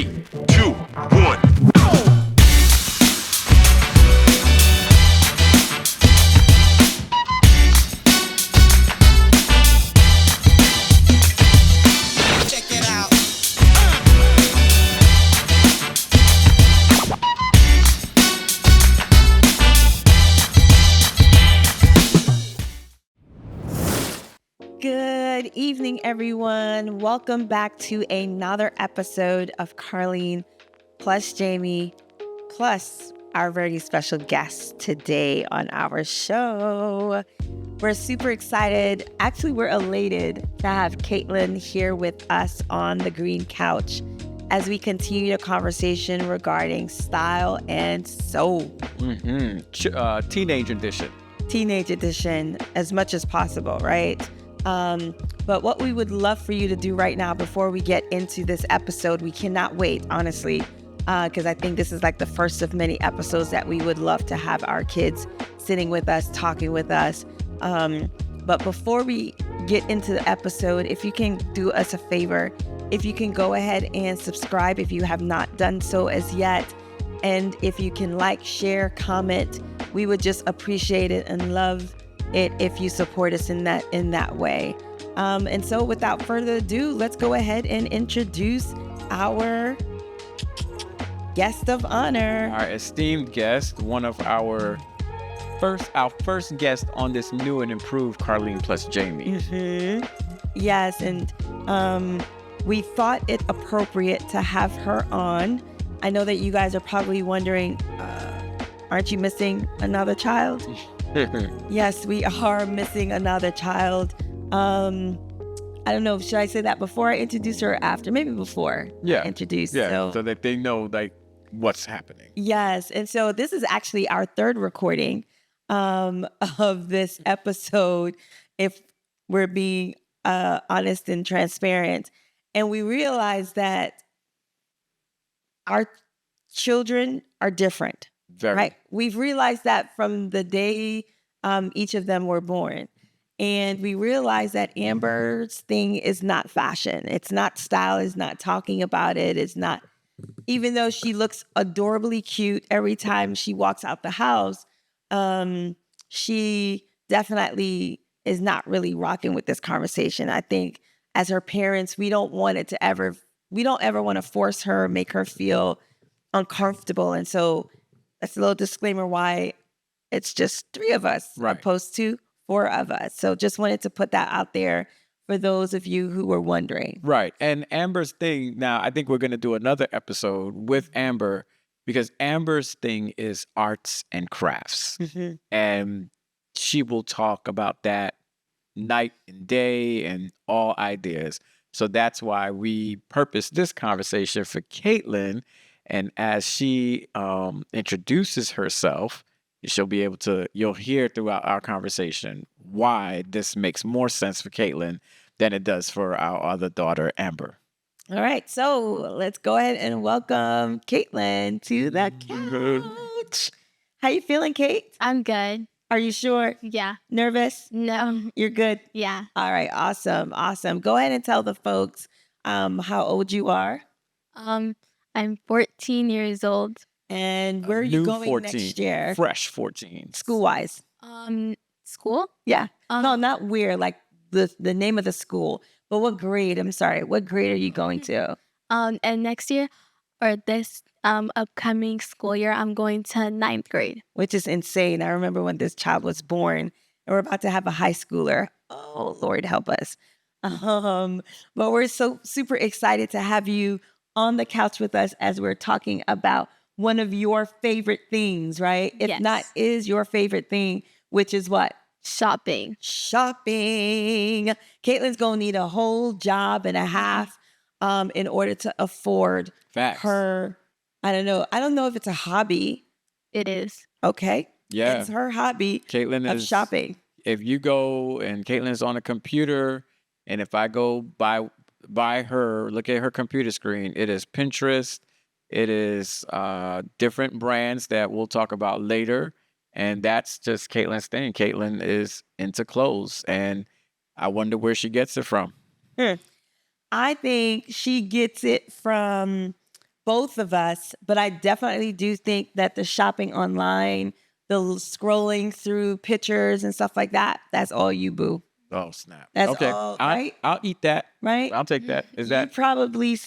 3, 2, 1. Check it out. Good evening, everyone. Welcome back to another episode of Carlene plus Jamie plus our very special guest today on our show. We're super excited. Actually, we're elated to have Caitlyn here with us on the green couch as we continue the conversation regarding style and soul. Teenage edition. Teenage edition, as much as possible, right? But what we would love for you to do right now before we get into this episode, we cannot wait, honestly, because I think this is like the first of many episodes that we would love to have our kids sitting with us, talking with us. But before we get into the episode, if you can do us a favor, if you can go ahead and subscribe if you have not done so as yet. And if you can like, share, comment, we would just appreciate it and love it if you support us in that way. And so without further ado, let's go ahead and introduce our guest of honor. Our esteemed guest, one of our first guest on this new and improved Carlene plus Jamie. Mm-hmm. Yes, and we thought it appropriate to have her on. I know that you guys are probably wondering, aren't you missing another child? Yes, we are missing another child. I don't know, should I say that before I introduce her or after? Maybe before I introduce. Yeah, so that they know like what's happening. Yes, and so this is actually our third recording of this episode, if we're being honest and transparent. And we realized that our children are different. Very. Right. We've realized that from the day each of them were born. And we realized that Amber's thing is not fashion. It's not style. It's not talking about it. It's not, even though she looks adorably cute every time she walks out the house, she definitely is not really rocking with this conversation. I think as her parents, we don't ever want to force her, make her feel uncomfortable. And so that's a little disclaimer why it's just 3 of us, right, opposed to 4 of us. So just wanted to put that out there for those of you who were wondering. Right. And Amber's thing, now I think we're going to do another episode with Amber because Amber's thing is arts and crafts. Mm-hmm. And she will talk about that night and day and all ideas. So that's why we purposed this conversation for Caitlyn. And as she introduces herself, you'll hear throughout our conversation why this makes more sense for Caitlyn than it does for our other daughter, Amber. All right. So let's go ahead and welcome Caitlyn to the couch. How you feeling, Kate? I'm good. Are you sure? Yeah. Nervous? No. You're good? Yeah. All right. Awesome. Awesome. Go ahead and tell the folks how old you are. I'm 14 years old. And where are you going 14, next year? Fresh 14. School-wise. School? Yeah. No, not where, like the name of the school. But what grade? I'm sorry. What grade are you going to? And next year or this upcoming school year, I'm going to 9th grade. Which is insane. I remember when this child was born and we're about to have a high schooler. Oh, Lord, help us. But we're so super excited to have you on the couch with us as we're talking about one of your favorite things, right? If Yes. not is your favorite thing, which is what? Shopping. Shopping. Caitlyn's going to need a whole job and a half in order to afford Facts. her, I don't know if it's a hobby. It is. Okay. Yeah. It's her hobby Caitlyn of is shopping. If you go and Caitlyn's on a computer, and if I go by her, look at her computer screen, it is Pinterest. It is different brands that we'll talk about later. And that's just Caitlyn's thing. Caitlyn is into clothes, and I wonder where she gets it from. I think she gets it from both of us, but I definitely do think that the shopping online, the scrolling through pictures and stuff like that, that's all you, boo. Oh snap. That's Okay. all, right? I'll eat that. Right? I'll take that. Is You that probably,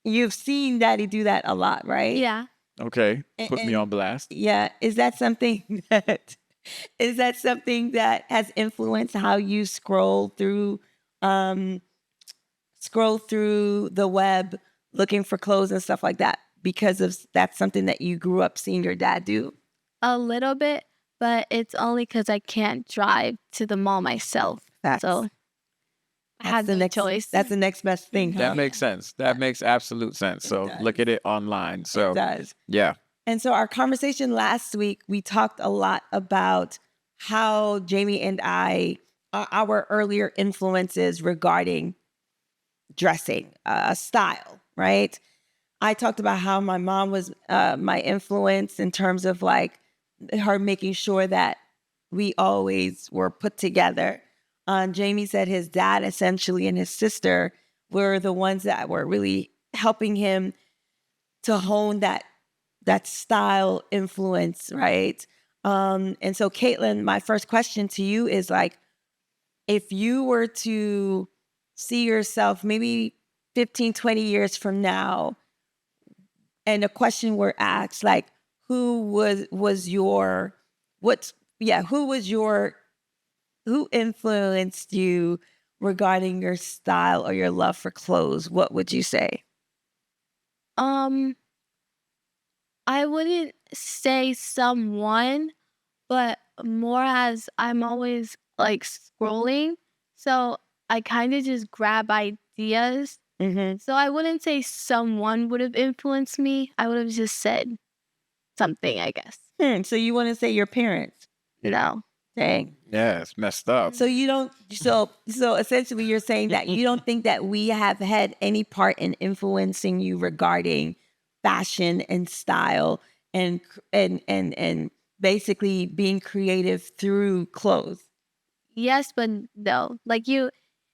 you've seen daddy do that a lot, right? Yeah. okay? And, Put me on blast. yeah, is that something that has influenced how you um scroll through the web looking for clothes and stuff like that, because of that's something that you grew up seeing your dad do? A little bit, but it's only because I can't drive to the mall myself. Facts. So I That's had the no next choice. That's the next best thing, huh? That makes sense. That makes absolute sense. It So look does. at it online. It So does. yeah. And so our conversation last week, we talked a lot about how Jamie and I, our earlier influences regarding dressing, style, right? I talked about how my mom was my influence in terms of like her making sure that we always were put together. Jamie said his dad essentially and his sister were the ones that were really helping him to hone that style influence, right? And so, Caitlyn, my first question to you is like, if you were to see yourself maybe 15, 20 years from now, and a question were asked, like, who influenced you regarding your style or your love for clothes, what would you say? Um, I wouldn't say someone, but more as I'm always like scrolling. So I kind of just grab ideas. Mm-hmm. So I wouldn't say someone would have influenced me. I would have just said something, I guess. So you want to say your parents? No. Dang. Yeah, it's messed up. So you don't. So essentially, you're saying that you don't think that we have had any part in influencing you regarding fashion and style and basically being creative through clothes. Yes, but no. Like you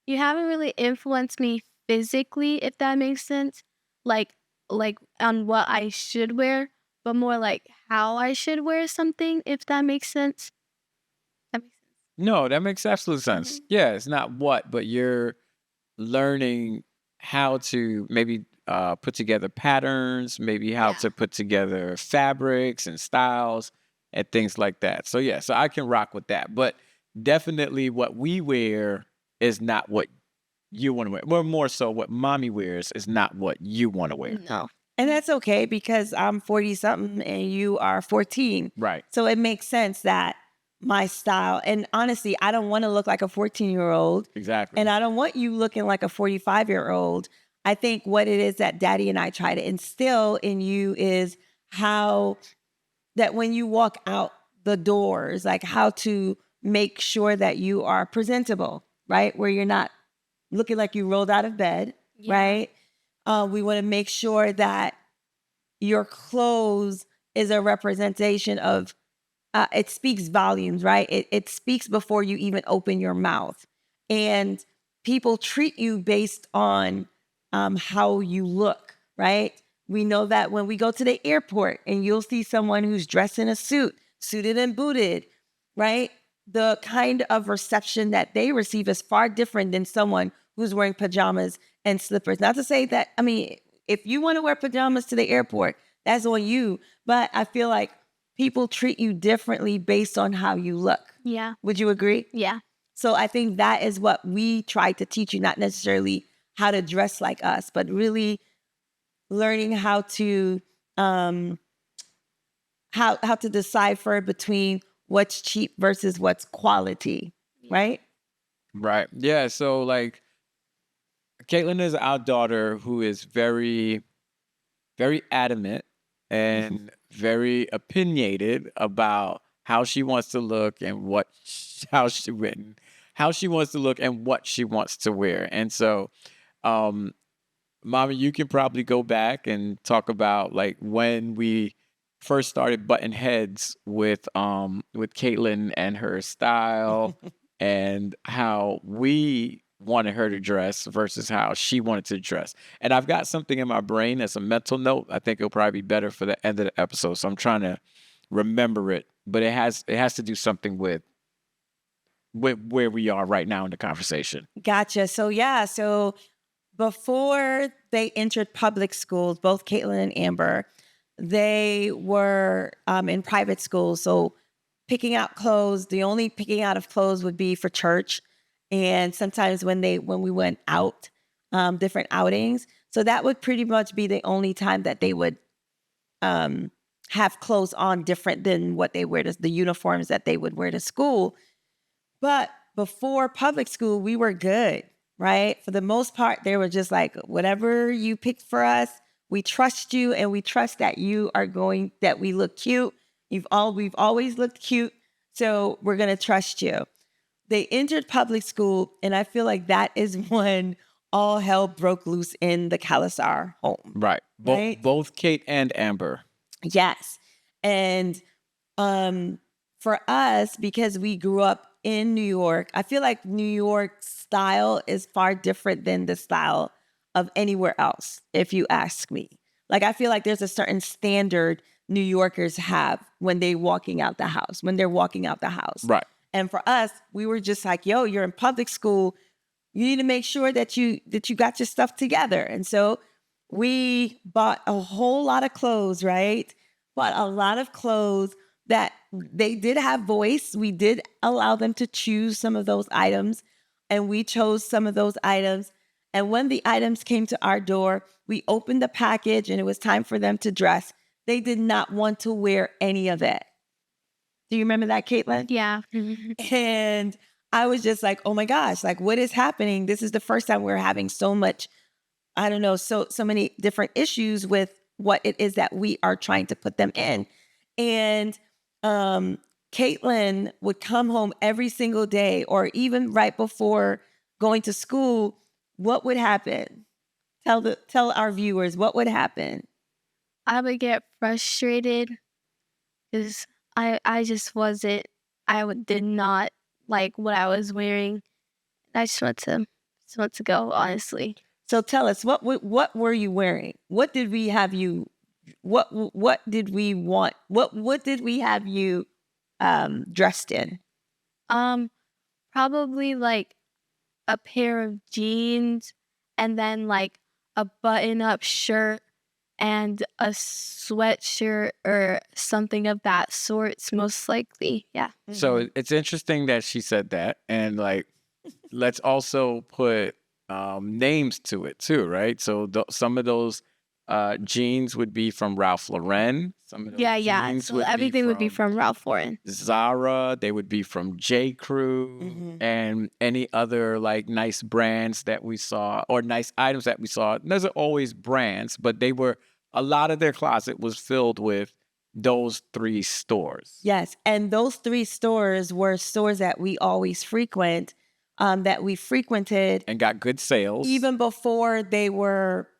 haven't really influenced me physically, if that makes sense. Like on what I should wear, but more like how I should wear something, if that makes sense. That makes sense. No, that makes absolute sense. Mhm. Yeah, it's not what, but you're learning how to maybe put together patterns, maybe how Yeah. to put together fabrics and styles and things like that. So yeah, so I can rock with that. But definitely what we wear is not what you want to wear. Well, more so what mommy wears is not what you want to wear. No. And that's okay because I'm 40 something and you are 14. Right. So it makes sense that my style, and honestly, I don't want to look like a 14-year-old. Exactly. And I don't want you looking like a 45-year-old. I think what it is that daddy and I try to instill in you is how that when you walk out the doors, like how to make sure that you are presentable, right? Where you're not looking like you rolled out of bed, Yeah. right? We want to make sure that your clothes is a representation of it speaks volumes, right? It speaks before you even open your mouth. And people treat you based on how you look, right? We know that when we go to the airport and you'll see someone who's dressed in a suit, suited and booted, right? The kind of reception that they receive is far different than someone who's wearing pajamas and slippers. Not to say that, I mean, if you want to wear pajamas to the airport, that's on you. But I feel like people treat you differently based on how you look. Yeah. Would you agree? Yeah. So I think that is what we try to teach you, not necessarily how to dress like us, but really learning how to how to decipher between what's cheap versus what's quality, right? Right. Yeah. So like Caitlin is our daughter who is very, very adamant and very opinionated about how she wants to look and how she wants to look and what she wants to wear. And so, um, Mommy, you can probably go back and talk about like when we first started butting heads with Caitlin and her style and how we wanted her to dress versus how she wanted to dress. And I've got something in my brain as a mental note. I think it'll probably be better for the end of the episode. So I'm trying to remember it, but it has to do something with where we are right now in the conversation. Gotcha. So yeah, so before they entered public schools, both Caitlyn and Amber, they were in private schools. So picking out clothes, the only picking out of clothes would be for church, and sometimes when we went out, different outings. So that would pretty much be the only time that they would have clothes on different than what they wear to the uniforms that they would wear to school. But before public school, we were good, right? For the most part, they were just like, whatever you picked for us, we trust you, and we trust that that we look cute. We've always looked cute, so we're gonna trust you. They entered public school, and I feel like that is when all hell broke loose in the Calasar home. Right. Right? Both Kate and Amber. Yes. And for us, because we grew up in New York, I feel like New York style is far different than the style of anywhere else, if you ask me. Like, I feel like there's a certain standard New Yorkers have when they're walking out the house. Right. And for us, we were just like, yo, you're in public school. You need to make sure that you got your stuff together. And so we bought a whole lot of clothes, right? Bought a lot of clothes that they did have voice. We did allow them to choose some of those items, and we chose some of those items. And when the items came to our door, we opened the package and it was time for them to dress. They did not want to wear any of it. Do you remember that, Caitlyn? Yeah. And I was just like, oh my gosh, like, what is happening? This is the first time we're having so much, I don't know, so many different issues with what it is that we are trying to put them in. And Caitlyn would come home every single day, or even right before going to school. What would happen? Tell our viewers what would happen. I would get frustrated because I just wasn't, did not like what I was wearing. I just want to go, honestly. So tell us, what were you wearing? What did we have you? What did we want? What did we have you dressed in? Probably like a pair of jeans, and then like a button-up shirt and a sweatshirt or something of that sorts, most likely. Yeah. So it's interesting that she said that. And like, let's also put names to it too, right? So some of those jeans would be from Ralph Lauren. Some of those Yeah. jeans So everything would be from Ralph Lauren. Zara. They would be from J. Crew and any other like nice brands that we saw or nice items that we saw. Those are always brands, but a lot of their closet was filled with those three stores. Yes, and those three stores were stores that we always that we frequented And got good sales. even before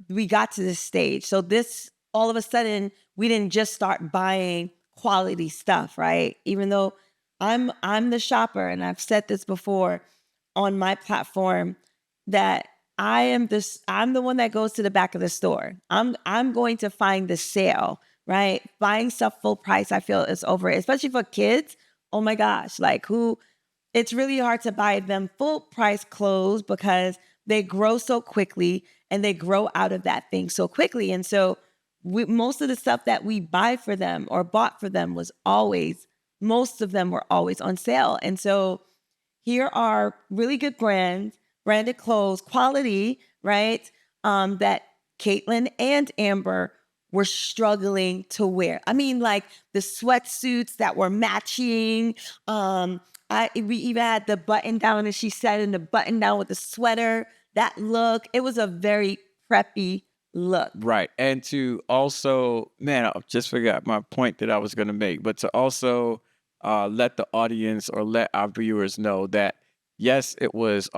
we got to this stage. So this, all of a sudden, we didn't just start buying quality stuff, right? Even though I'm the shopper, and I've said this before on my platform, that I'm the one that goes to the back of the store. I'm going to find the sale, right? Buying stuff full price, I feel, is over, especially for kids. Oh my gosh, like it's really hard to buy them full price clothes because they grow so quickly and they grow out of that thing so quickly. And so most of the stuff that we buy for them or bought for them most of them were always on sale. And so here are really good branded clothes, quality, right? That Caitlyn and Amber were struggling to wear. I mean, like the sweatsuits that were matching. We even had the button down, as she said, and the button down with the sweater. That look, it was a very preppy look. Right. And to also, man, I just forgot my point that I was going to make, but to also let the audience or let our viewers know that, yes, it was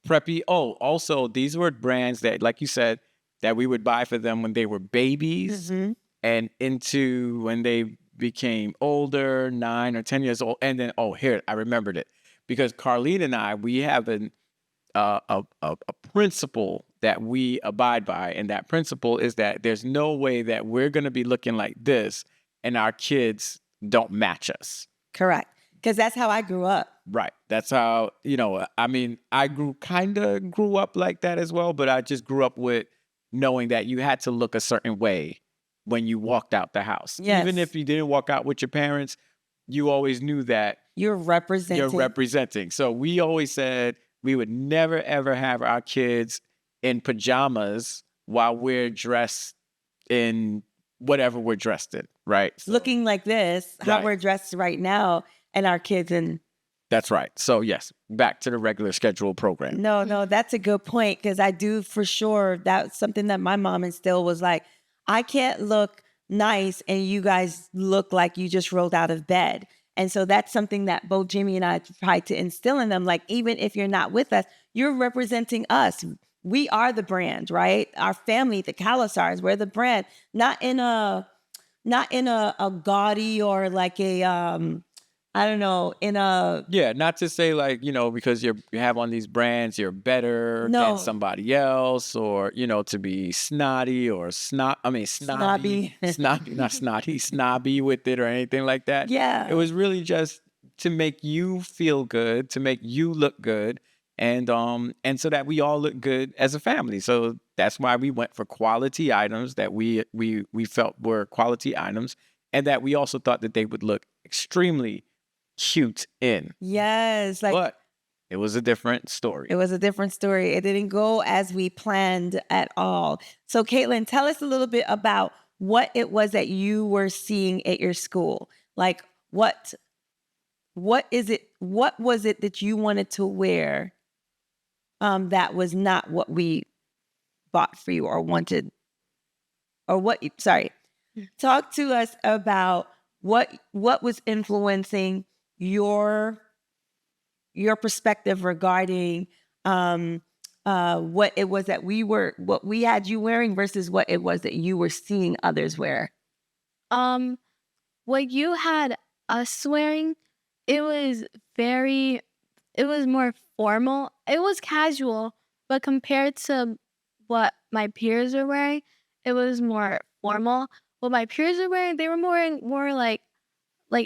preppy. Oh, also, these were brands that, like you said, that we would buy for them when they were babies and into when they became older, 9 or 10 years old. And then, here, I remembered it. Because Carlene and I, we have a principle that we abide by, and that principle is that there's no way that we're going to be looking like this and our kids don't match us. Correct. Because that's how I grew up. Right. That's how, I mean, I grew up like that as well, but I just grew up with knowing that you had to look a certain way when you walked out the house. Even Yes. if you didn't walk out with your parents, you always knew that You're representing. you're representing. So we always said we would never, ever have our kids in pajamas while we're dressed in whatever we're dressed in, right? So, looking like this, how Right. we're dressed right now, and our kids in. that's right. So yes, back to the regular scheduled program. No, that's a good point, because I do for sure. That's something that my mom instilled, was like, I can't look nice and you guys look like you just rolled out of bed. And so that's something that both Jimmy and I tried to instill in them. Like, even if you're not with us, you're representing us. We are the brand, right? Our family, the Calasars, we're the brand. Not in a gaudy or like a I don't know, in a Yeah, not to say like, because you have on these brands, you're better No. than somebody else, or, to be snotty or snobby, Snobby. not snotty, snobby with it or anything like that. Yeah. It was really just to make you feel good, to make you look good, and so that we all look good as a family. So that's why we went for quality items that we felt were quality items, and that we also thought that they would look extremely cute in. Yes, like But it was a different story. it was a different story. It didn't go as we planned at all. So, Caitlyn, tell us a little bit about what it was that you were seeing at your school. Like, what is it? What was it that you wanted to wear? That was not what we bought for you or wanted, or what? Sorry, talk to us about what was influencing your perspective regarding what it was that what we had you wearing versus what it was that you were seeing others wear. What you had us wearing, it was more formal. It was casual, but compared to what my peers were wearing, it was more formal. What my peers were wearing, they were more like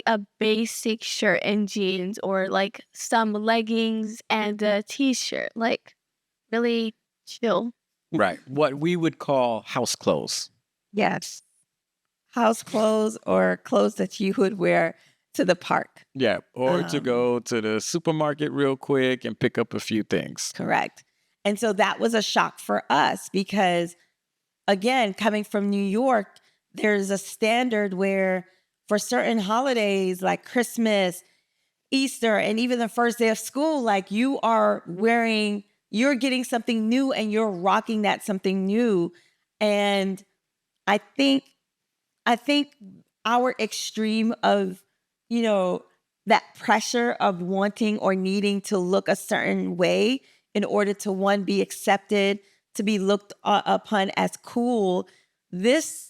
a basic shirt and jeans, or like some leggings and a t-shirt, like really chill. Right. What we would call house clothes. Yes. House clothes, or clothes that you would wear to the park. Yeah. Or to go to the supermarket real quick and pick up a few things. Correct. And so that was a shock for us because, again, coming from New York, there's a standard where for certain holidays like Christmas, Easter, and even the first day of school, like you're getting something new and you're rocking that something new. And I think our extreme of, that pressure of wanting or needing to look a certain way in order to, one, be accepted, to be looked upon as cool. This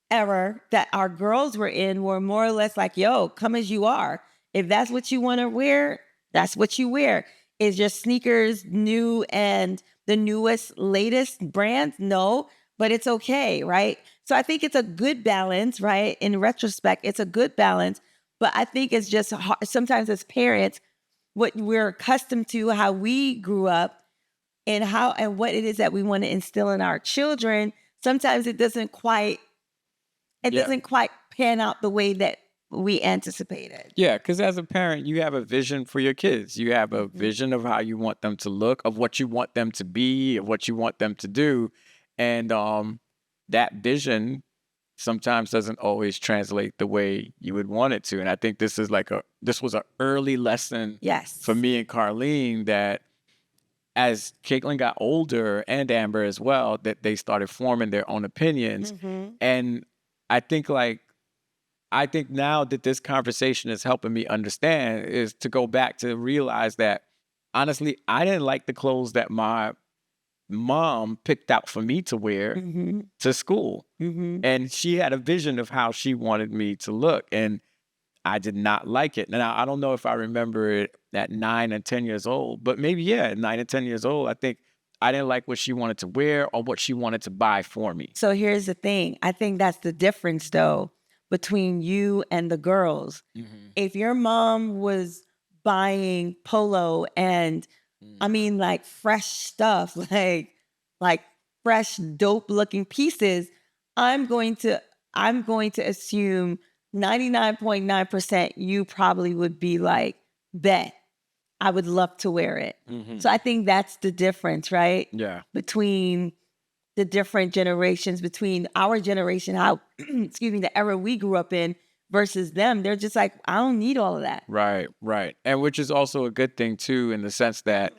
era that our girls were in were more or less like, yo, come as you are. If that's what you want to wear, that's what you wear. Is your sneakers new and the newest, latest brands? No, but it's okay, right? So I think it's a good balance, right? In retrospect, it's a good balance. But I think it's just hard. Sometimes as parents, what we're accustomed to, how we grew up, and what it is that we want to instill in our children, sometimes it doesn't quite pan out the way that we anticipated. Yeah, because as a parent, you have a vision for your kids. You have a vision of how you want them to look, of what you want them to be, of what you want them to do. And that vision sometimes doesn't always translate the way you would want it to. And I think this was an early lesson Yes. for me and Carlene, that as Caitlyn got older, and Amber as well, that they started forming their own opinions. And I think now that this conversation is helping me understand, is to go back to realize that, honestly, I didn't like the clothes that my mom picked out for me to wear to school. And she had a vision of how she wanted me to look. And I did not like it. Now, I don't know if I remember it at 9 and 10 years old, but maybe, yeah, at 9 and 10 years old, I think I didn't like what she wanted to wear or what she wanted to buy for me. So here's the thing. I think that's the difference, though, between you and the girls. If your mom was buying polo and I mean like fresh stuff, like fresh dope looking pieces, I'm going to assume 99.9% you probably would be like, bet I would love to wear it. So I think that's the difference, right? Yeah. Between the different generations, between our generation, how excuse me, the era we grew up in versus them. They're just like, I don't need all of that. Right, right. And which is also a good thing too, in the sense that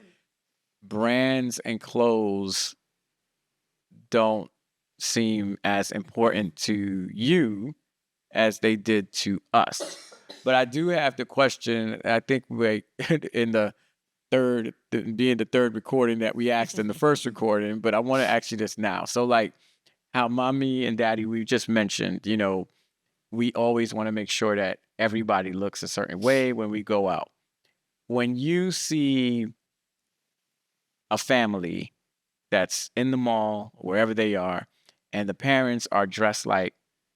brands and clothes don't seem as important to you as they did to us. But I do have the question, I think we in the being the third recording that we asked in the first recording, but I want to ask you this now. So like how mommy and daddy, we just mentioned, we always want to make sure that everybody looks a certain way when we go out. When you see a family that's in the mall, wherever they are, and the parents are dressed like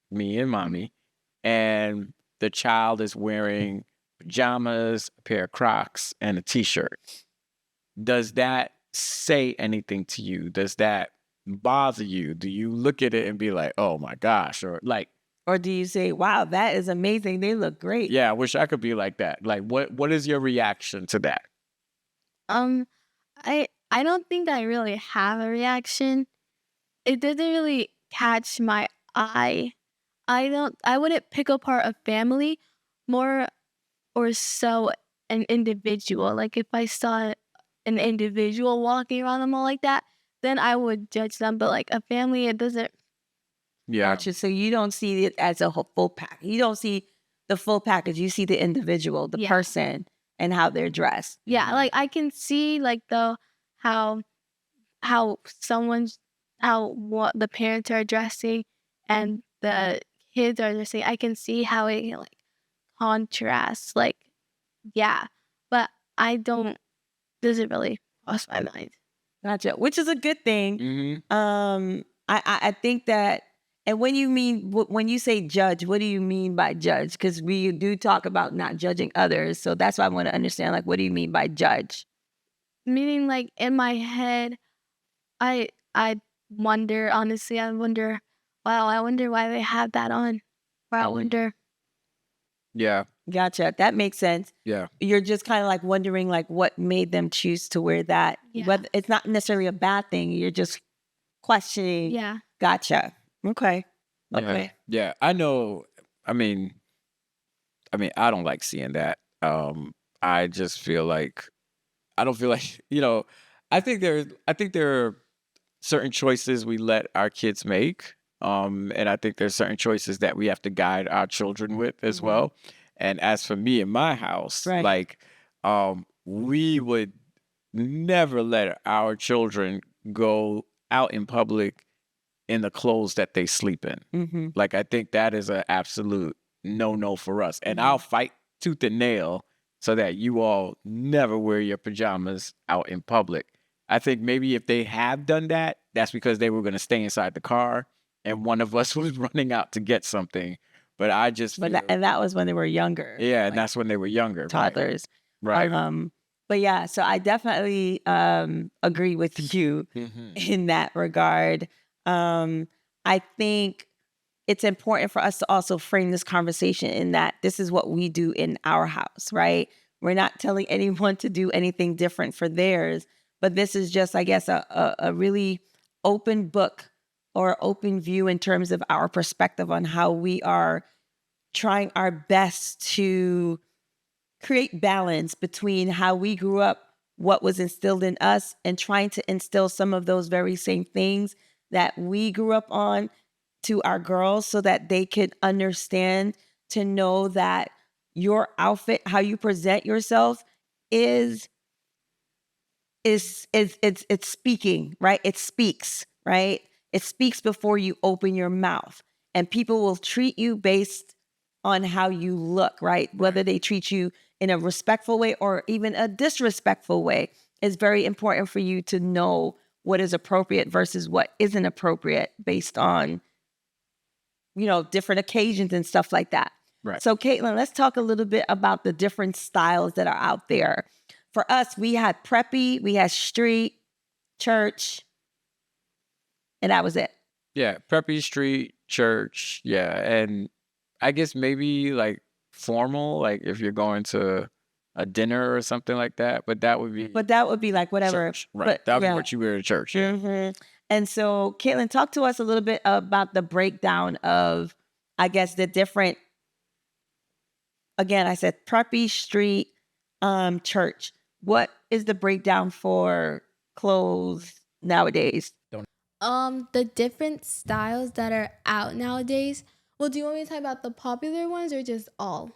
me and mommy, and the child is wearing pajamas, a pair of Crocs, and a t-shirt, does that say anything to you? Does that bother you? Do you look at it and be like, oh my gosh, or like, Or do you say, wow, that is amazing. They look great. yeah, I wish I could be like that. Like, what is your reaction to that? Um, I don't think I really have a reaction. It doesn't really catch my eye. I wouldn't pick apart a family more or so an individual. Like if I saw an individual walking around the mall like that, then I would judge them. But like a family, it doesn't. Yeah. Gotcha. So you don't see it as a full pack. You don't see the full package. You see the individual, the Yeah. person, and how they're dressed. Yeah, like I can see like how how someone's how what the parents are dressing and the kids are dressing. I can see how it like contrasts. Like yeah, but I don't. Doesn't really cross my mind. Gotcha. Which is a good thing. Mm-hmm. I think that, and when you say judge, what do you mean by judge? Because we do talk about not judging others, so that's why I want to understand. Like, what do you mean by judge? Meaning like in my head, I wonder honestly. I wonder. Wow, I wonder why they have that on. Wow, I wonder. Yeah. Gotcha. That makes sense. Yeah. You're just kind of like wondering, like, what made them choose to wear that. Yeah. Whether it's not necessarily a bad thing. You're just questioning. Yeah. Gotcha. Okay. Yeah. Okay. Yeah. I know. I mean, I don't like seeing that. I just feel like I don't feel like, I think there are certain choices we let our kids make. And I think there's certain choices that we have to guide our children with as Mhm. well. And as for me in my house, Right. like, we would never let our children go out in public in the clothes that they sleep in. Mm-hmm. Like, I think that is an absolute no for us. And Mhm. I'll fight tooth and nail so that you all never wear your pajamas out in public. I think maybe if they have done that, that's because they were going to stay inside the car and one of us was running out to get something. But I just But feel, that was when they were younger. yeah, and like that's when they were younger. Right. toddlers. Right. But yeah, so I definitely agree with you Mhm. in that regard. I think it's important for us to also frame this conversation in that this is what we do in our house, right? We're not telling anyone to do anything different for theirs, but this is just, I guess, a really open book or open view in terms of our perspective on how we are trying our best to create balance between how we grew up, what was instilled in us, and trying to instill some of those very same things that we grew up on to our girls so that they could understand, to know that your outfit, how you present yourself is it's speaking, right? It speaks, right? It speaks before you open your mouth. And people will treat you based on how you look, right? Whether they treat you in a respectful way or even a disrespectful way, it's very important for you to know what is appropriate versus what isn't appropriate based on, different occasions and stuff like that. Right. So, Caitlyn, let's talk a little bit about the different styles that are out there. For us, we had preppy, we had street, church, and that was it. Yeah, preppy, street, church. Yeah, and I guess maybe like formal, like if you're going to a dinner or something like that. But that would be But that would be like whatever. church, right? But That would be yeah. what you wear to church. Yeah. Mhm. And so, Caitlyn, talk to us a little bit about the breakdown of, I guess, the different. Again, I said preppy, street, church. What is the breakdown for clothes nowadays? The different styles that are out nowadays. Well, do you want me to talk about the popular ones or just all?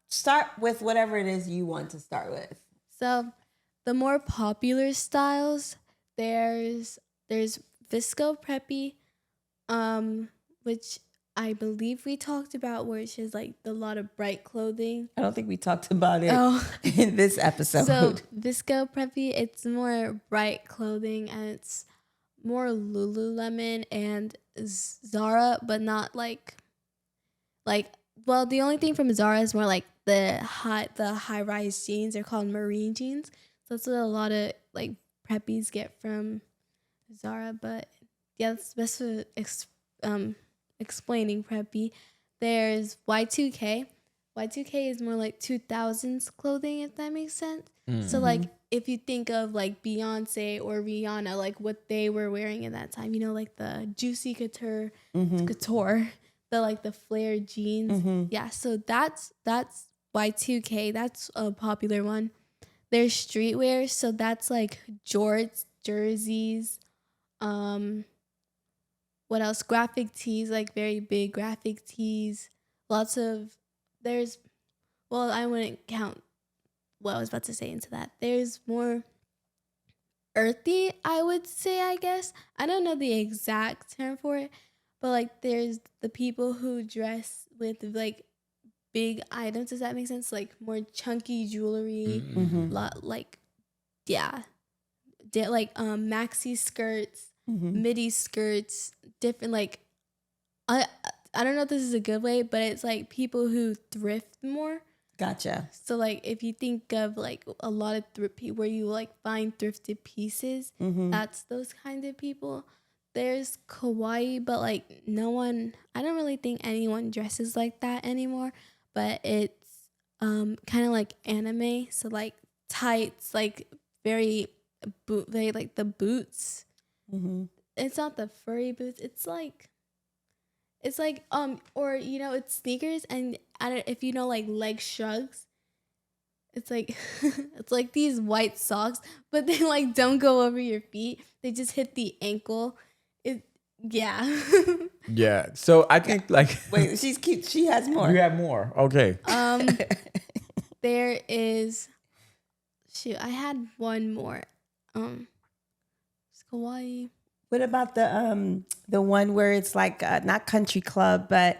Start with whatever it is you want to start with. So, the more popular styles, there's visco preppy, which I believe we talked about, which is like a lot of bright clothing. I don't think we talked about it Oh, in this episode. so visco preppy, it's more bright clothing and it's more Lululemon and Zara, but not like well, the only thing from Zara is more like the high rise jeans. They're called marine jeans. So that's what a lot of like preppies get from Zara. But yeah, that's best for explaining preppy. There's Y2K. Y2K is more like 2000s clothing, if that makes sense. So like if you think of like Beyonce or Rihanna, like what they were wearing in that time, like the juicy couture, the flare jeans. Yeah, so that's Y2K. That's a popular one. There's streetwear, so that's like jorts, jerseys, what else? Graphic tees, like very big graphic tees. I wouldn't count what I was about to say into that. There's more earthy, I would say, I guess. I don't know the exact term for it, but like there's the people who dress with like big items, does that make sense? Like more chunky jewelry, maxi skirts, midi skirts, different like I don't know if this is a good way, but it's like people who thrift more. Gotcha. So like if you think of like a lot of where you like find thrifted pieces, that's those kind of people. There's kawaii, but like I don't really think anyone dresses like that anymore, but it's kind of like anime, so like tights, like very like the boots. It's not the furry boots, it's like it's sneakers, and I don't if you know like leg shrugs. It's like it's like these white socks, but they like don't go over your feet. They just hit the ankle. Yeah. Yeah. So I think like Wait, she's cute. She has more. you have more. Okay. There is I had one more. It's kawaii. What about the one where it's like not country club, but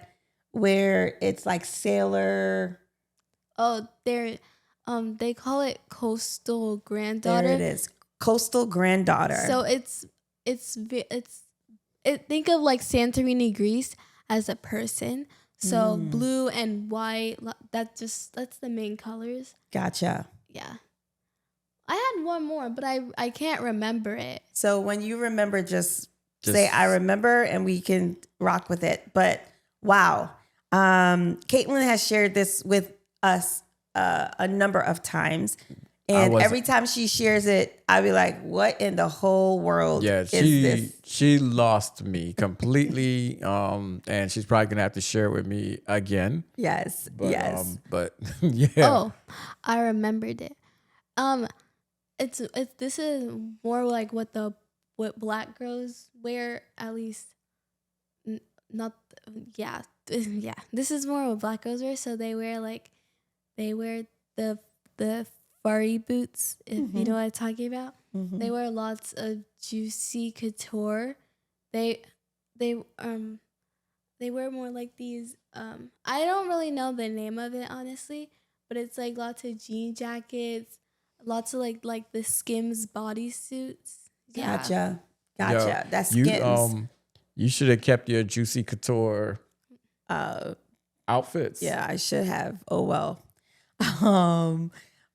where it's like sailor? Oh, they call it coastal granddaughter. There it is, coastal granddaughter. So think of like Santorini, Greece as a person. So blue and white. That's the main colors. Gotcha. Yeah. I had one more, but I can't remember it. So when you remember, just say I remember, and we can rock with it. But wow, Caitlyn has shared this with us a number of times, and every time she shares it, I be like, "What in the whole world is this?" She lost me completely, and she's probably gonna have to share it with me again. Yes, yes. But yeah. Oh, I remembered it. This is more like what black girls wear, at least. This is more what black girls wear. So they wear the furry boots, if you know what I'm talking about. They wear lots of juicy couture. They they wear more like these. I don't really know the name of it honestly, but it's like lots of jean jackets, lots of like the Skims bodysuits. Yeah. Gotcha. Yo, That's you Skims. you should have kept your Juicy Couture outfits. Yeah, I should have. Oh well.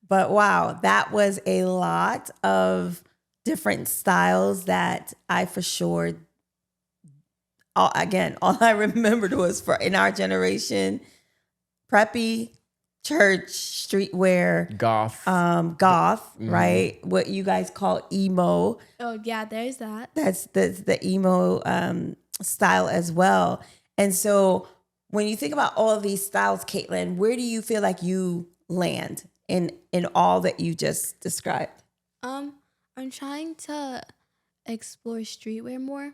But wow, that was a lot of different styles that I for sure. All I remembered was for in our generation, preppy, church, streetwear, Goth. goth, right? What you guys call emo. Oh yeah, there's that. That's the emo style as well. And so when you think about all of these styles, Caitlyn, where do you feel like you land in all that you just described? I'm trying to explore streetwear more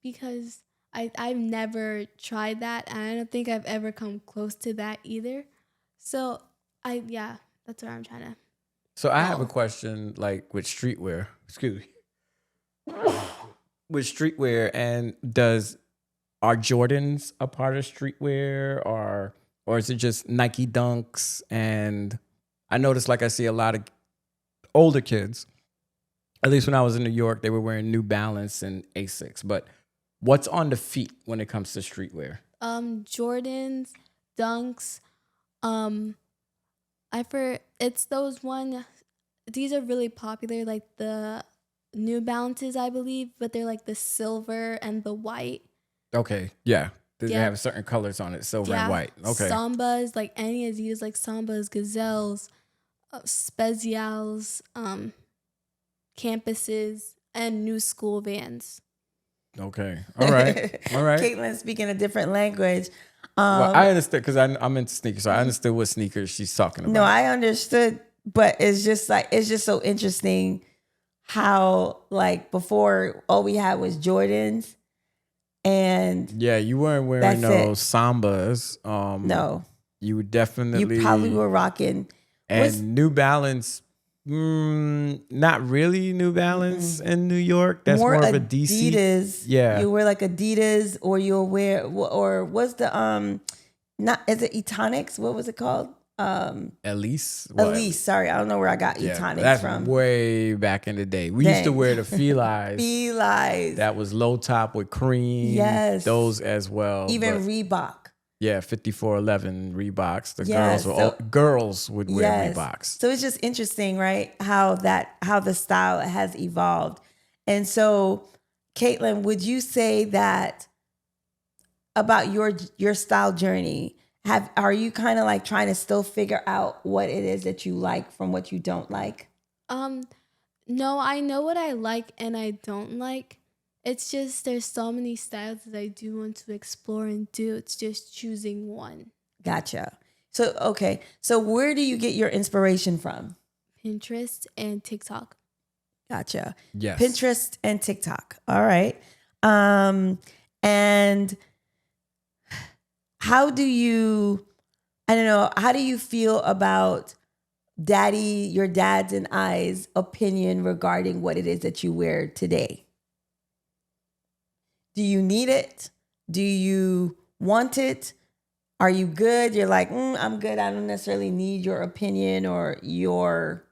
because I've never tried that, and I don't think I've ever come close to that either. So that's where I'm trying to. So I have a question, like with streetwear. Excuse me. With streetwear, and are Jordans a part of streetwear, or is it just Nike Dunks? And I noticed, like, I see a lot of older kids. At least when I was in New York, they were wearing New Balance and Asics. But what's on the feet when it comes to streetwear? Jordans, Dunks. It's those one. These are really popular, like the New Balances, I believe, but they're like the silver and the white. Okay, yeah. They have certain colors on it, silver and white. Okay. Sambas, like any Adidas, like Sambas, Gazelles, Spezials, Campuses, and New School Vans. Okay. All right. All right. Caitlyn speaking a different language. Well, I understood because I'm into sneakers, so I understood what sneakers she's talking about. No, I understood, but it's just so interesting how like before all we had was Jordans, and yeah, you weren't wearing those Sambas. No, you definitely you probably were rocking New Balance. Not really New Balance in New York. That's more of a DC. Adidas. Yeah, you wear like Adidas, or you'll wear, or what's the not, is it Etonics? What was it called? Elise. Elise. Sorry, I don't know where I got Etonics from. That's way back in the day. We used to wear the Felines. Felines. That was low top with cream. Yes, those as well. Even Reebok. Yeah, 5411 Reeboks. The girls would wear Reeboks. So it's just interesting, right? How the style has evolved. And so, Caitlyn, would you say that about your style journey? Are you kind of like trying to still figure out what it is that you like from what you don't like? No, I know what I like and I don't like. It's just there's so many styles that I do want to explore and do. It's just choosing one. Gotcha. So, okay. So where do you get your inspiration from? Pinterest and TikTok. Gotcha. Yes. Pinterest and TikTok. All right. And how do you feel about your dad's and I's opinion regarding what it is that you wear today? Do you need it? Do you want it? Are you good? You're like, I'm good. I don't necessarily need your opinion or your,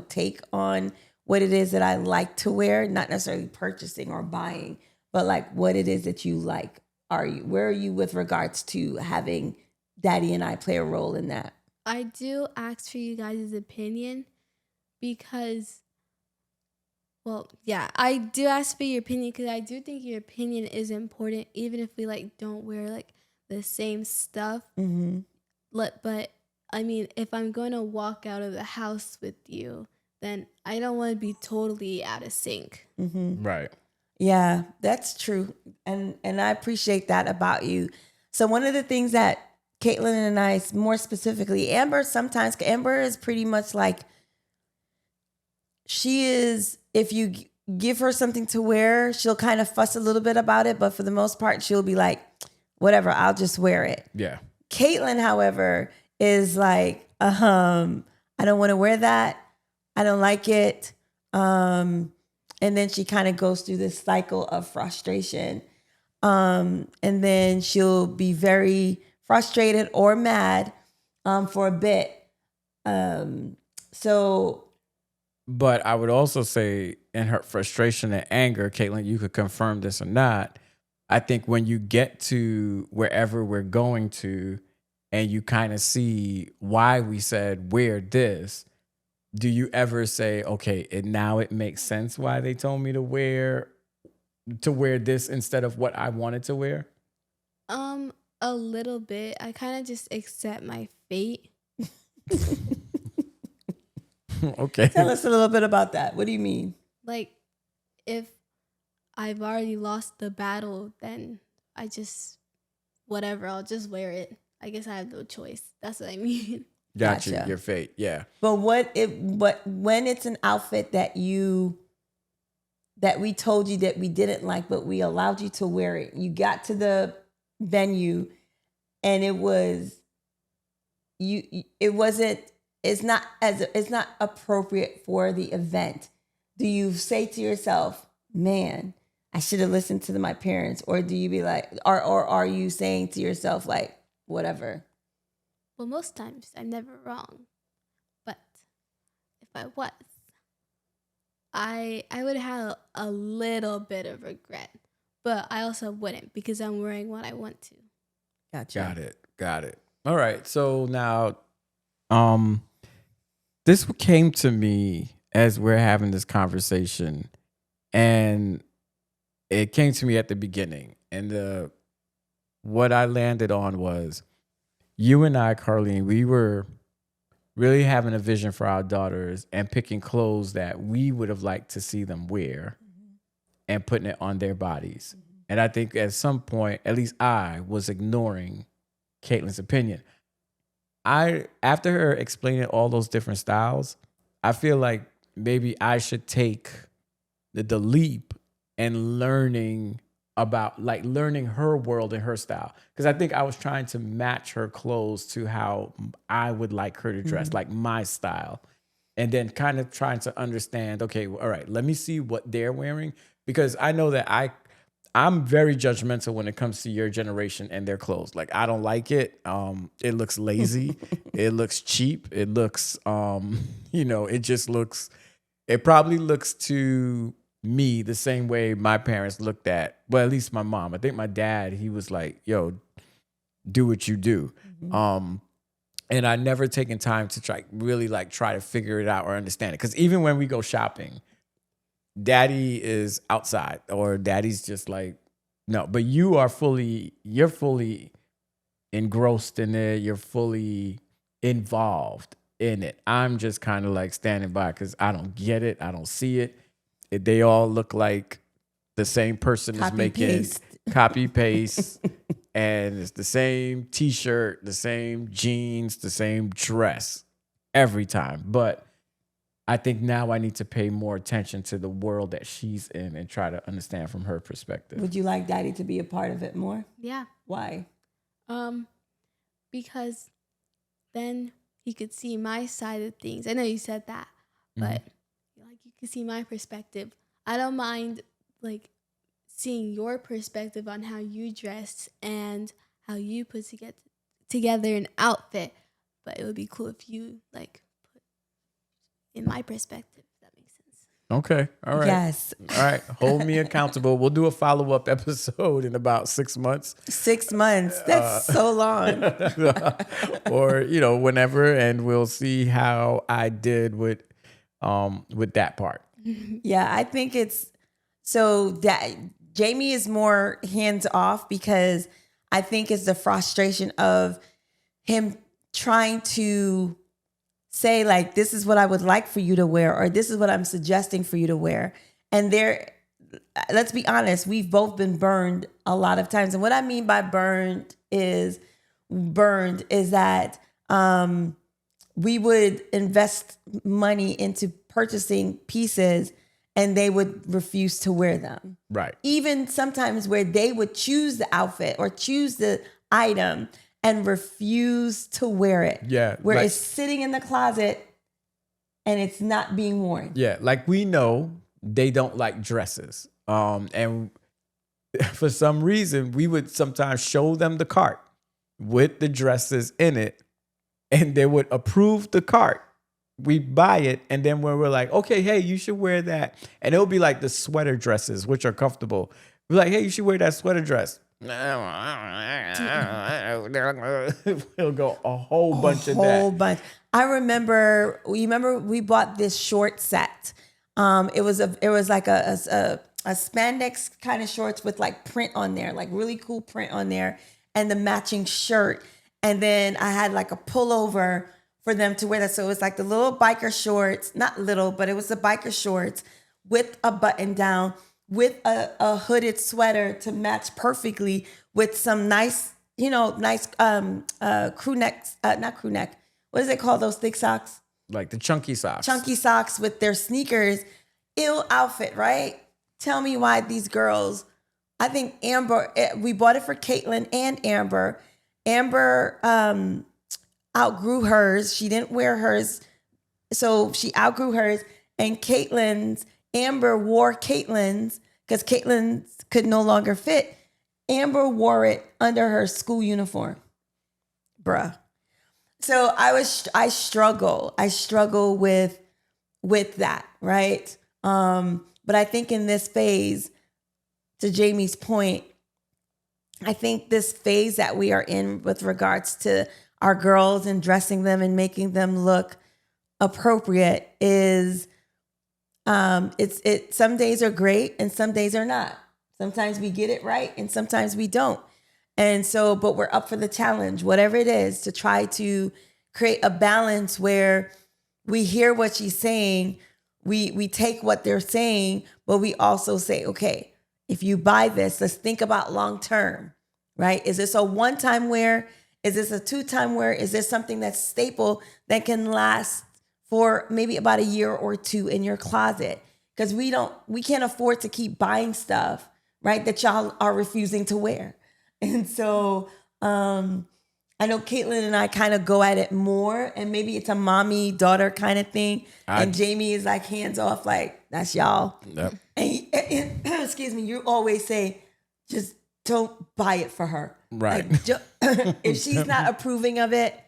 take on what it is that I like to wear. Not necessarily purchasing or buying, but like what it is that you like. Where are you with regards to having Daddy and I play a role in that? I do ask for you guys' opinion because, I do ask for your opinion because I do think your opinion is important, even if we don't wear the same stuff. Mm-hmm. But I mean, if I'm going to walk out of the house with you, then I don't want to be totally out of sync. Mm-hmm. Right. Yeah, that's true. And I appreciate that about you. So one of the things that Caitlyn and I, more specifically, Amber is pretty much like, she is, if you give her something to wear, she'll kind of fuss a little bit about it. But for the most part, she'll be like, whatever, I'll just wear it. Yeah. Caitlyn, however, is like, I don't want to wear that. I don't like it. And then she kind of goes through this cycle of frustration. And then she'll be very frustrated or mad for a bit. So But I would also say in her frustration and anger, Caitlin, you could confirm this or not. I think when you get to wherever we're going to and you kind of see why we said wear this, do you ever say, okay, now it makes sense why they told me to wear this instead of what I wanted to wear? A little bit. I kind of just accept my fate. Okay. tell us a little bit about that. What do you mean? Like, if I've already lost the battle, then I just, whatever, I'll just wear it. I guess I have no choice. That's what I mean. Gotcha. Gotcha. Your fate. Yeah. But when it's an outfit that we told you that we didn't like, but we allowed you to wear it, you got to the venue and it's not appropriate for the event. Do you say to yourself, man, I should have listened to my parents? Or do you be like, or are you saying to yourself, like, whatever? Well, most times I'm never wrong. But if I was, I would have a little bit of regret. But I also wouldn't because I'm wearing what I want to. Gotcha. Got it. All right. So now, this came to me as we're having this conversation, and it came to me at the beginning, and what I landed on was you and I, Carlene, we were really having a vision for our daughters and picking clothes that we would have liked to see them wear and putting it on their bodies. And I think at some point, at least I was ignoring Caitlyn's opinion. After her explaining all those different styles, I feel like maybe I should take the leap and learning her world and her style. Because I think I was trying to match her clothes to how I would like her to dress, like my style. And then kind of trying to understand, okay, all right, let me see what they're wearing. Because I know that I'm very judgmental when it comes to your generation and their clothes. Like, I don't like it. It looks lazy. It looks cheap. It looks, it probably looks to me the same way my parents looked at, well, at least my mom. I think my dad, he was like, yo, do what you do. And I never taken time to try to figure it out or understand it. Because even when we go shopping, daddy is outside or daddy's just like, no, but you're fully engrossed in it. You're fully involved in it. I'm just kind of like standing by because I don't get it. I don't see it. They all look like the same person is making copy paste and it's the same t-shirt, the same jeans, the same dress every time. But I think now I need to pay more attention to the world that she's in and try to understand from her perspective. Would you like daddy to be a part of it more? Yeah. Why? Because then he could see my side of things. I know you said that, but like you could see my perspective. I don't mind like seeing your perspective on how you dress and how you put together an outfit. But it would be cool if you like put in my perspective. If that makes sense. Okay. All right. Yes. All right. Hold me accountable. We'll do a follow-up episode in about 6 months. 6 months. That's so long. Or, whenever, and we'll see how I did with that part. Yeah, I think it's so that Jamie is more hands off because I think it's the frustration of him trying to say like, this is what I would like for you to wear, or this is what I'm suggesting for you to wear. And let's be honest, we've both been burned a lot of times. And what I mean by burned is that we would invest money into purchasing pieces and they would refuse to wear them. Right. Even sometimes where they would choose the outfit or choose the item and refuse to wear it. Yeah. Where it's sitting in the closet and it's not being worn. Yeah. Like we know they don't like dresses. And for some reason, we would sometimes show them the cart with the dresses in it, and they would approve the cart. We buy it, and then when we're like, okay, hey, you should wear that. And it'll be like the sweater dresses, which are comfortable. We're like, hey, you should wear that sweater dress. We'll go a whole bunch of that. Whole bunch. I remember. You remember we bought this short set. It was like a spandex kind of shorts with like print on there, like really cool print on there, and the matching shirt. And then I had like a pullover for them to wear that. So it was like the little biker shorts, not little, but it was the biker shorts with a button down, with a hooded sweater to match perfectly with some nice, crew necks, not crew neck. What is it called? Those thick socks? Like the chunky socks. Chunky socks with their sneakers. Ill outfit, right? Tell me why these girls, I think Amber, we bought it for Caitlyn and Amber. Amber outgrew hers. She didn't wear hers. So she outgrew hers. And Amber wore Caitlyn's because Caitlyn's could no longer fit. Amber wore it under her school uniform. Bruh. So I struggle with that, right? But I think in this phase, to Jamie's point, I think this phase that we are in with regards to our girls and dressing them and making them look appropriate is, some days are great and some days are not. Sometimes we get it right and sometimes we don't. And so, but we're up for the challenge, whatever it is, to try to create a balance where we hear what she's saying, we take what they're saying, but we also say, okay, if you buy this, let's think about long term, right? Is this a one-time wear? Is this a two-time wear? Is this something that's staple that can last for maybe about a year or two in your closet? Because we can't afford to keep buying stuff, right, that y'all are refusing to wear. And so I know Caitlyn and I kind of go at it more, and maybe it's a mommy-daughter kind of thing. And Jamie is like hands off, like, that's y'all. Yep. And excuse me, you always say, just don't buy it for her. Right. Like, if she's not approving of it,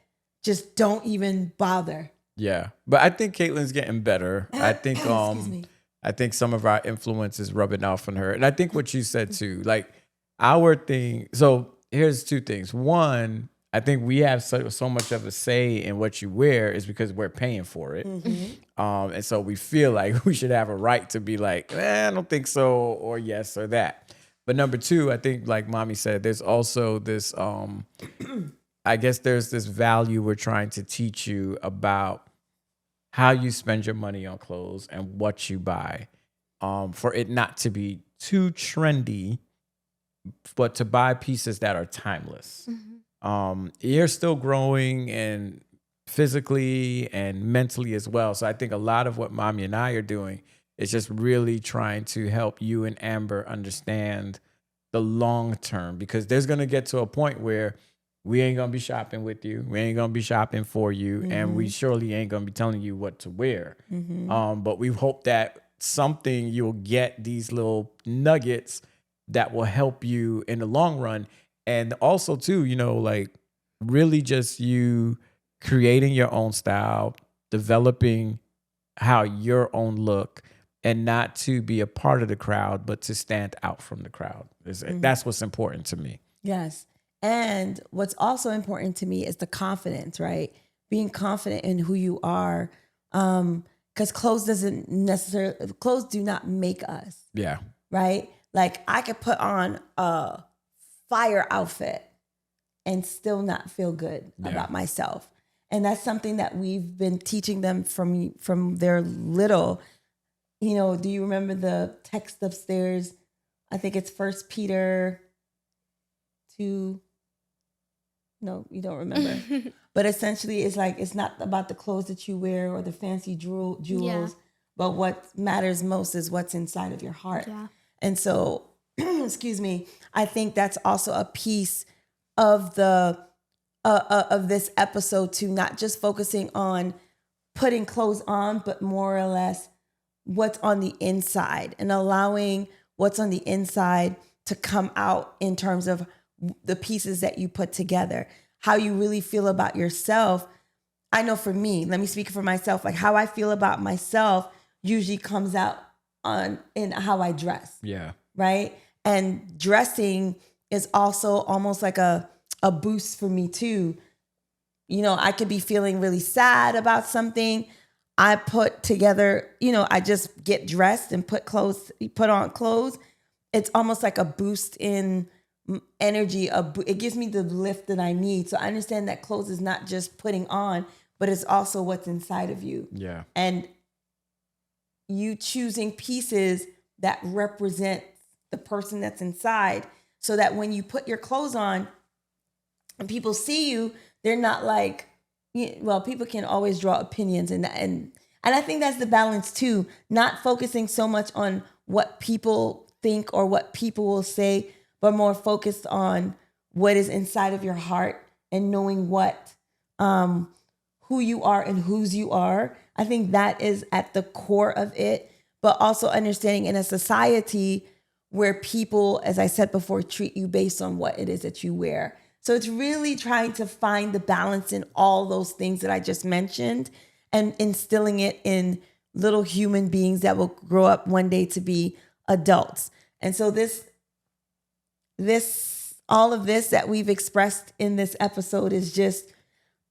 just don't even bother. Yeah. But I think Caitlyn's getting better. I think Excuse me. I think some of our influence is rubbing off on her. And I think what you said too, like our thing. So here's two things. One, I think we have so much of a say in what you wear is because we're paying for it. Mm-hmm. And so we feel like we should have a right to be like, I don't think so, or yes, or that. But number two, I think like Mommy said, there's also this, I guess there's this value we're trying to teach you about how you spend your money on clothes and what you buy, for it not to be too trendy, but to buy pieces that are timeless. Mm-hmm. You're still growing and physically and mentally as well. So I think a lot of what Mommy and I are doing is just really trying to help you and Amber understand the long term, because there's going to get to a point where we ain't going to be shopping with you. We ain't going to be shopping for you. Mm-hmm. And we surely ain't going to be telling you what to wear. Mm-hmm. But we hope that something you'll get these little nuggets that will help you in the long run. And also too, like really just you creating your own style, developing how your own look, and not to be a part of the crowd, but to stand out from the crowd. That's what's important to me. Yes. And what's also important to me is the confidence, right? Being confident in who you are. Because clothes do not make us. Yeah. Right? Like I could put on a fire outfit and still not feel good about myself. And that's something that we've been teaching them from their little. Do you remember the text upstairs? I think it's 1 Peter 2. No, you don't remember. But essentially, it's like, it's not about the clothes that you wear or the fancy jewels, but what matters most is what's inside of your heart. Yeah. And so, excuse me, I think that's also a piece of of this episode too, not just focusing on putting clothes on, but more or less what's on the inside, and allowing what's on the inside to come out in terms of the pieces that you put together, how you really feel about yourself. I know for me, let me speak for myself, like how I feel about myself usually comes out in how I dress. Yeah. Right? And dressing is also almost like a boost for me too. You know, I could be feeling really sad about something. I put together, you know, I just get dressed and put on clothes. It's almost like a boost in energy. It gives me the lift that I need. So I understand that clothes is not just putting on, but it's also what's inside of you. Yeah. And you choosing pieces that represent the person that's inside, so that when you put your clothes on and people see you, they're not like, well, people can always draw opinions, and I think that's the balance too, not focusing so much on what people think or what people will say, but more focused on what is inside of your heart and knowing what who you are and whose you are. I think that is at the core of it, but also understanding in a society where people, as I said before, treat you based on what it is that you wear. So it's really trying to find the balance in all those things that I just mentioned and instilling it in little human beings that will grow up one day to be adults. And so all of this that we've expressed in this episode is just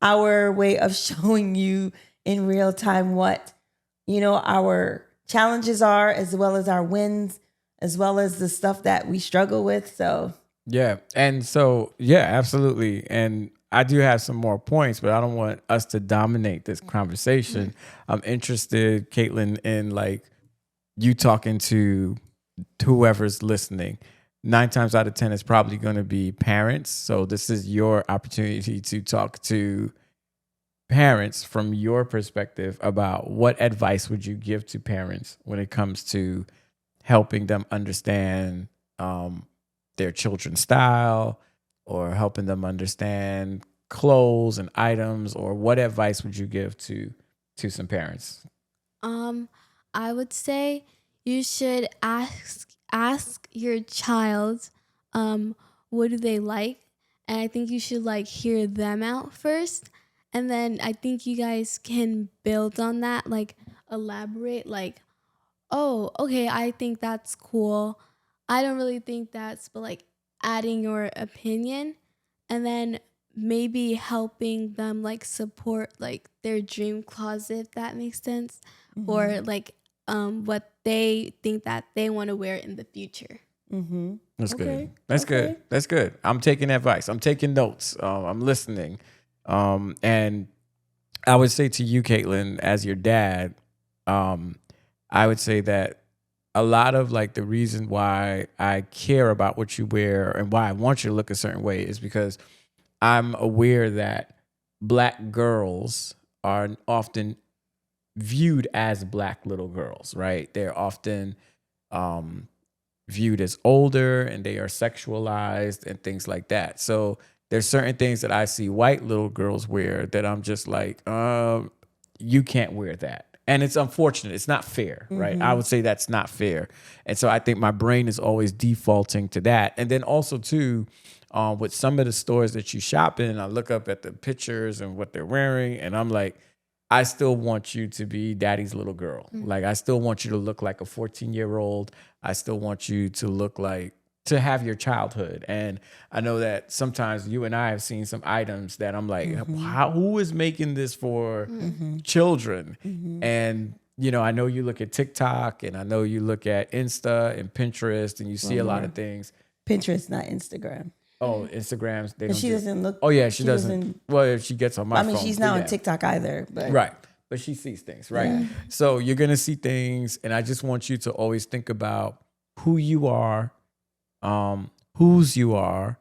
our way of showing you in real time what, our challenges are, as well as our wins, as well as the stuff that we struggle with. So yeah. And so, yeah, absolutely. And I do have some more points, but I don't want us to dominate this conversation. I'm interested, Caitlyn, in like you talking to whoever's listening. 9 times out of 10, it's probably going to be parents. So this is your opportunity to talk to parents from your perspective about what advice would you give to parents when it comes to helping them understand their children's style, or helping them understand clothes and items, or what advice would you give to some parents? I would say you should ask your child what do they like, and I think you should like hear them out first, and then I think you guys can build on that, like elaborate, like, oh, okay, I think that's cool. I don't really think that's, but like adding your opinion, and then maybe helping them like support like their dream closet, if that makes sense, or like what they think that they want to wear in the future. Mm-hmm. That's Okay. good. That's Okay. good. That's good. I'm taking advice. I'm taking notes. I'm listening. And I would say to you, Caitlyn, as your dad, I would say that a lot of like the reason why I care about what you wear and why I want you to look a certain way is because I'm aware that Black girls are often viewed as Black little girls, right? They're often viewed as older, and they are sexualized and things like that. So there's certain things that I see white little girls wear that I'm just like, you can't wear that. And it's unfortunate. It's not fair, right? I would say that's not fair. And so I think my brain is always defaulting to that. And then also too, with some of the stores that you shop in, I look up at the pictures and what they're wearing, and I'm like, I still want you to be daddy's little girl. Like, I still want you to look like a 14-year-old. I still want you to have your childhood. And I know that sometimes you and I have seen some items that I'm like, who is making this for children? And, I know you look at TikTok, and I know you look at Insta and Pinterest, and you see a lot of things. Pinterest, not Instagram. Oh, Instagrams. They But don't she doesn't look. Oh yeah, she doesn't. Well, if she gets on my phone. I mean, she's but not yeah. on TikTok either. But Right. But she sees things, right? Yeah. So you're going to see things, and I just want you to always think about who you are, whose you are,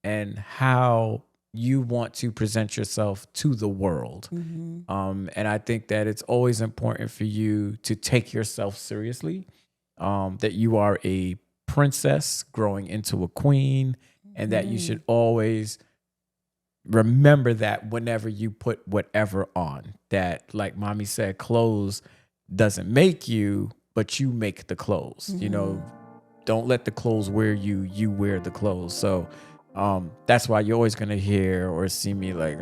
and how you want to present yourself to the world. And I think that it's always important for you to take yourself seriously, that you are a princess growing into a queen, and that you should always remember that whenever you put whatever on, that, like mommy said, clothes doesn't make you, but you make the clothes. don't let the clothes wear you. You wear the clothes. So that's why you're always gonna hear or see me like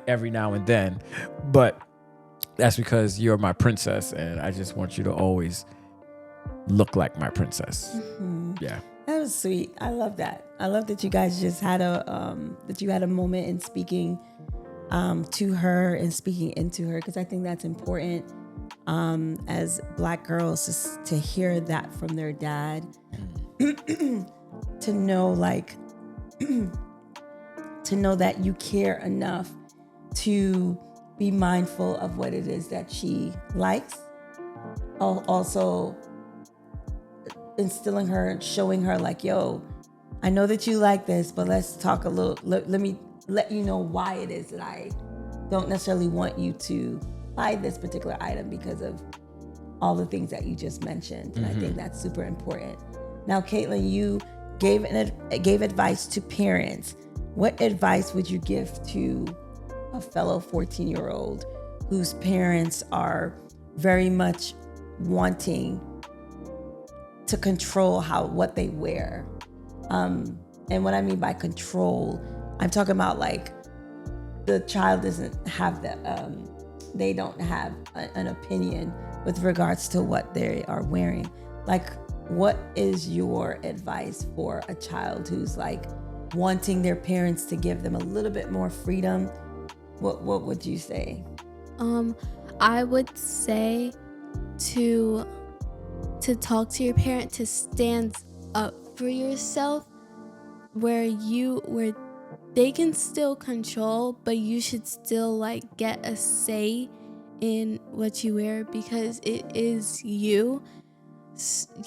every now and then, but that's because you're my princess, and I just want you to always look like my princess. Yeah, that was sweet. I love that. I love that you guys just had a moment in speaking to her and speaking into her, because I think that's important as Black girls just to hear that from their dad. To know to know that you care enough to be mindful of what it is that she likes. Also instilling her and showing her like, yo, I know that you like this, but let's talk a little, let me let you know why it is that I don't necessarily want you to buy this particular item because of all the things that you just mentioned. And I think that's super important. Now, Caitlyn, you gave advice to parents. What advice would you give to a fellow 14-year-old whose parents are very much wanting to control what they wear? And what I mean by control, I'm talking about like the child doesn't have they don't have an opinion with regards to what they are wearing. Like, what is your advice for a child who's like wanting their parents to give them a little bit more freedom? What would you say? I would say to talk to your parent, to stand up for yourself, where they can still control, but you should still like get a say in what you wear because it is you.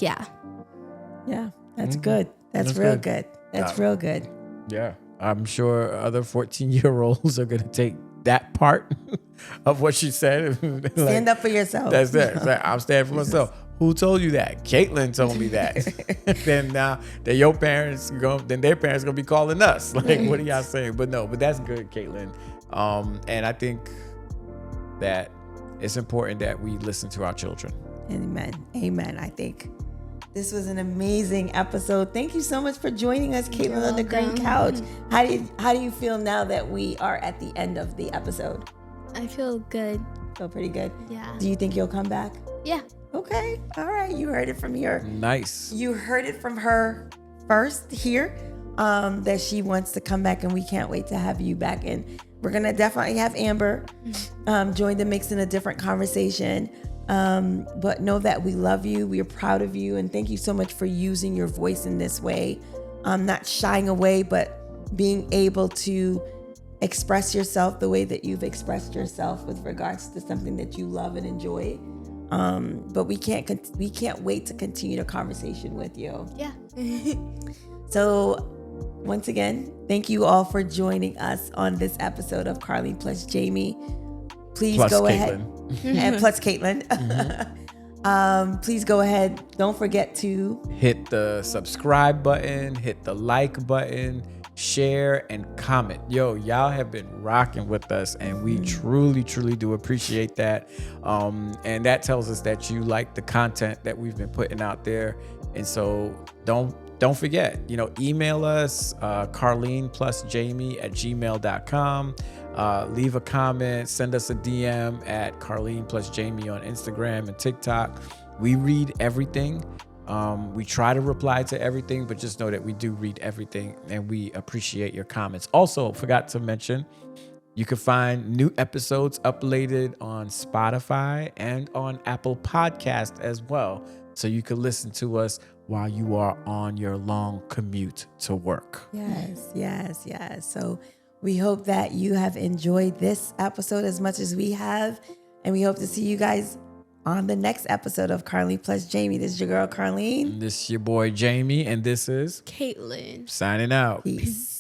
Yeah, that's good. That's real good. That's real good. Yeah, I'm sure other 14-year-olds are gonna take that part of what she said. Stand up for yourself. That's it. It's like, I'm standing for myself. Who told you that? Caitlyn told me that. Then now that your parents then their parents gonna be calling us. Like, what are y'all saying? But that's good, Caitlyn. And I think that it's important that we listen to our children. Amen. I think this was an amazing episode. Thank you so much for joining us, Caitlyn, on the Green Couch. How do you feel now that we are at the end of the episode? I feel good. Feel pretty good? Yeah. Do you think you'll come back? Yeah. Okay. All right. You heard it from here. Nice. You heard it from her first here, that she wants to come back, and we can't wait to have you back. And we're going to definitely have Amber join the mix in a different conversation. But know that we love you. We are proud of you. And thank you so much for using your voice in this way. Not shying away, but being able to express yourself the way that you've expressed yourself with regards to something that you love and enjoy. But we can't wait to continue the conversation with you. Yeah. So once again, thank you all for joining us on this episode of Carlene plus Jamie. Please plus go Caitlyn. ahead and plus Caitlyn. Please go ahead. Don't forget to hit the subscribe button, hit the like button, share, and comment. Yo, y'all have been rocking with us, and we truly do appreciate that. And that tells us that you like the content that we've been putting out there. And so don't forget, email us, carleneplusjamie@gmail.com. Leave a comment, send us a DM at Carlene plus Jamie on Instagram and TikTok. We read everything. We try to reply to everything, but just know that we do read everything, and we appreciate your comments. Also, forgot to mention, you can find new episodes uploaded on Spotify and on Apple Podcast as well. So you can listen to us while you are on your long commute to work. Yes. So we hope that you have enjoyed this episode as much as we have. And we hope to see you guys on the next episode of Carlene plus Jamie. This is your girl, Carlene. This is your boy, Jamie. And this is Caitlyn. signing out. Peace.